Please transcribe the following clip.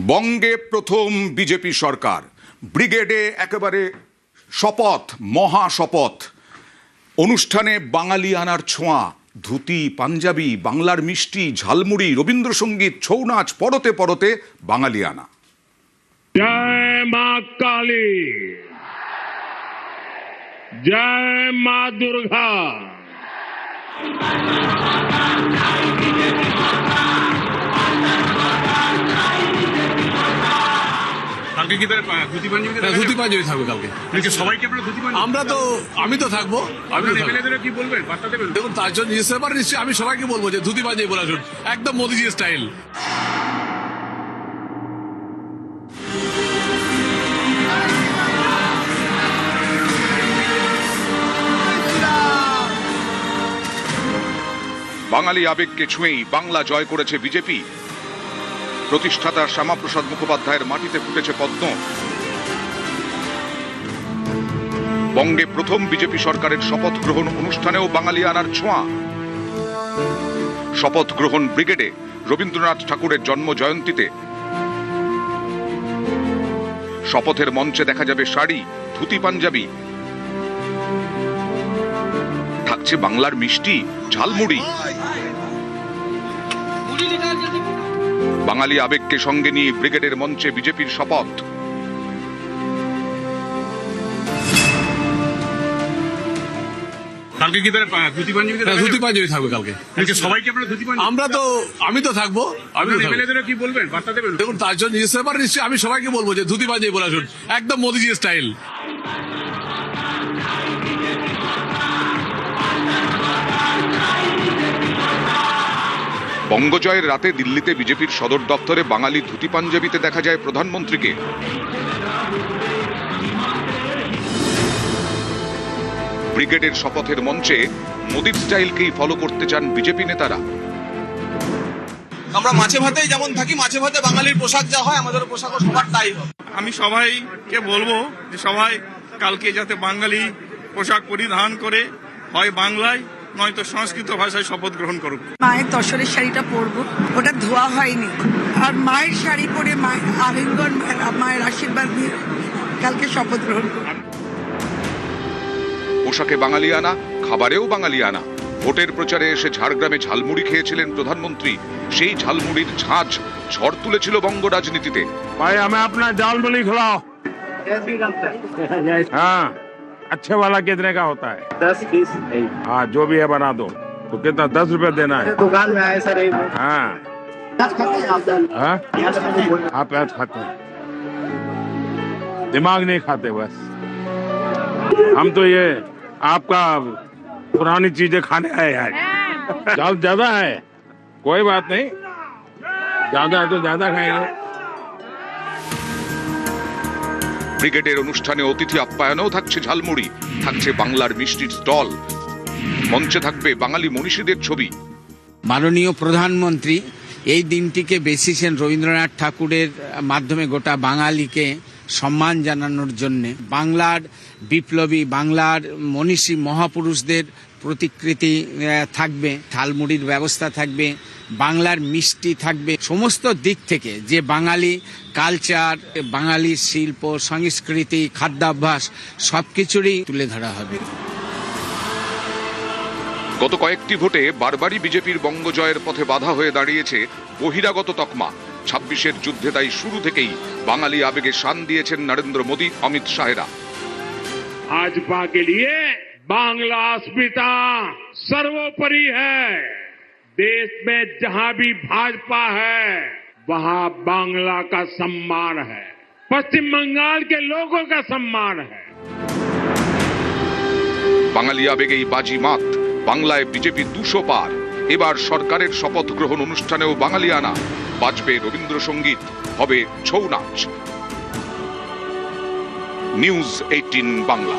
বঙ্গে প্রথম বিজেপি সরকার, ব্রিগেডে একেবারে শপথ, মহা শপথ। অনুষ্ঠানে বাঙালিয়ানার ছোঁয়া, ধুতি, পাঞ্জাবি, বাংলার মিষ্টি, ঝালমুড়ি, রবীন্দ্রসঙ্গীত, ছৌ নাচ, পরতে পরতে বাঙালিয়ানা। জয় মা কালী, জয় মা দুর্গা। কালকে কি ধুতি পাঞ্জাবি থাকবে কালকে? সবাইকে আমি তো থাকবো। কি বলবেন, বার্তা দেবেন? দেখুন, তার জন্য নিশ্চয়ই আমি সবাইকে বলবো যে ধুতি পাঞ্জাবি পরে আসুন, একদম মোদিজি স্টাইল। বাঙালি আবেগকে ছুঁয়েই বাংলা জয় করেছে বিজেপি। প্রতিষ্ঠাতা শ্যামাপ্রসাদ মুখোপাধ্যায়ের মাটিতে ফুটেছে পদ্ম। বঙ্গে প্রথম বিজেপি সরকারের শপথ গ্রহণ অনুষ্ঠানেও বাঙালিয়ানার ছোঁয়া। শপথ গ্রহণ ব্রিগেডে রবীন্দ্রনাথ ঠাকুরের জন্ম জয়ন্তীতে। শপথের মঞ্চে দেখা যাবে শাড়ি, ধুতি, পাঞ্জাবি, থাকছে বাংলার মিষ্টি, ঝালমুড়ি। বাঙালি আবেগকে সঙ্গে নিয়ে ব্রিগেডের মঞ্চে বিজেপির শপথ। কালকে কি ধুতি পাঞ্জাবি থাকবে কালকে? সবাইকে আমি তো থাকবো। কি বলবেন, বার্তা দেবেন? দেখুন, তার জন্য নিশ্চয়ই আমি সবাইকে বলবো যে ধুতি পাঞ্জাবি পরে আসুন, একদম মোদিজি স্টাইল। বঙ্গজয়ের রাতে দিল্লিতে বিজেপির সদর দপ্তরে বাঙালি ধুতি পাঞ্জাবিতে দেখা যায় প্রধানমন্ত্রীকে। ব্রিগেডের শপথের মঞ্চে মোদির স্টাইলকেই ফলো করতে চান বিজেপি নেতারা। আমরা মাছে ভাতেই যেমন থাকি, মাছে ভাতে বাঙালির পোশাক যা হয় আমাদের পোশাকও সবার তাই হয়। আমি সবাইকে বলবো যে সবাই কালকে যাতে বাঙালি পোশাক পরিধান করে হয় বাংলায় নয়তো সংস্কৃত ভাষায় শপথ গ্রহণ করুক। মায়ের তসরের শাড়িটা পরবো, ওটা ধোয়া হয়নি, আর মায়ের শাড়ি পরে মায়ের আলিঙ্গন, মায়ের আশীর্বাদ নিয়ে কালকে শপথ গ্রহণ করবো। পোশাকে বাঙালিয়ানা, খাবারেও বাঙালিয়ানা। ভোটের প্রচারে এসে ঝাড়গ্রামে ঝালমুড়ি খেয়েছিলেন প্রধানমন্ত্রী। সেই ঝালমুড়ির ঝাঁঝ ঝড় তুলেছিল বঙ্গ রাজনীতিতে। भाई हमें अपना दाल-मुली खिलाओ। हाँ, अच्छे वाला कितने का होता है? 10-20। हाँ, जो भी है बना दो। तो कितना 10 रुपए देना है? दुकान में आए सर। हाँ, हाँ? आप प्याज खाते हैं, दिमाग नहीं खाते बस। हम तो ये आपका पुरानी चीजें खाने आए हैं। दाल ज्यादा है, कोई बात नहीं, ज्यादा है तो ज्यादा खाएंगे। ব্রিগেডের অনুষ্ঠানে অতিথি আপ্যায়নেও থাকছে ঝালমুড়ি, থাকছে বাংলার মিষ্টির স্টল। মঞ্চে থাকবে বাঙালি মনীষীদের ছবি। মাননীয় প্রধানমন্ত্রী এই দিনটিকে বেছেছেন রবীন্দ্রনাথ ঠাকুরের মাধ্যমে গোটা বাঙালিকে সম্মান জানানোর জন্য। বাংলার বিপ্লবী, বাংলার মনীষী মহাপুরুষদের প্রতিকৃতি থাকবে, ঝালমুড়ির ব্যবস্থা থাকবে, বাংলার মিষ্টি থাকবে। সমস্ত দিক থেকে যে বাঙালি কালচার, বাঙালির শিল্প সংস্কৃতি, খাদ্যাভ্যাস সবকিছুরই তুলে ধরা হবে। গত কয়েকটি ভোটে বারবারই বিজেপির বঙ্গজয়ের পথে বাধা হয়ে দাঁড়িয়েছে বহিরাগত তকমা। 26-এর যুদ্ধে তাই শুরু থেকেই বাঙালি আবেগে শান দিয়েছেন নরেন্দ্র মোদী, অমিত শাহেরা। भाजपा के लिए बांग्ला अस्मिता सर्वोपरि है। देश में जहां भी भाजपा है वहां बांग्ला का सम्मान है, पश्चिम बंगाल के लोगों का सम्मान है। বাঙালি আবেগেই বাজি মাত, বাংলায় বিজেপি 200 পার। এবার সরকারের শপথ গ্রহণ অনুষ্ঠানেও বাঙালিয়ানা, বাজবে রবীন্দ্রসঙ্গীত, হবে ছৌ নাচ। নিউজ 18 বাংলা।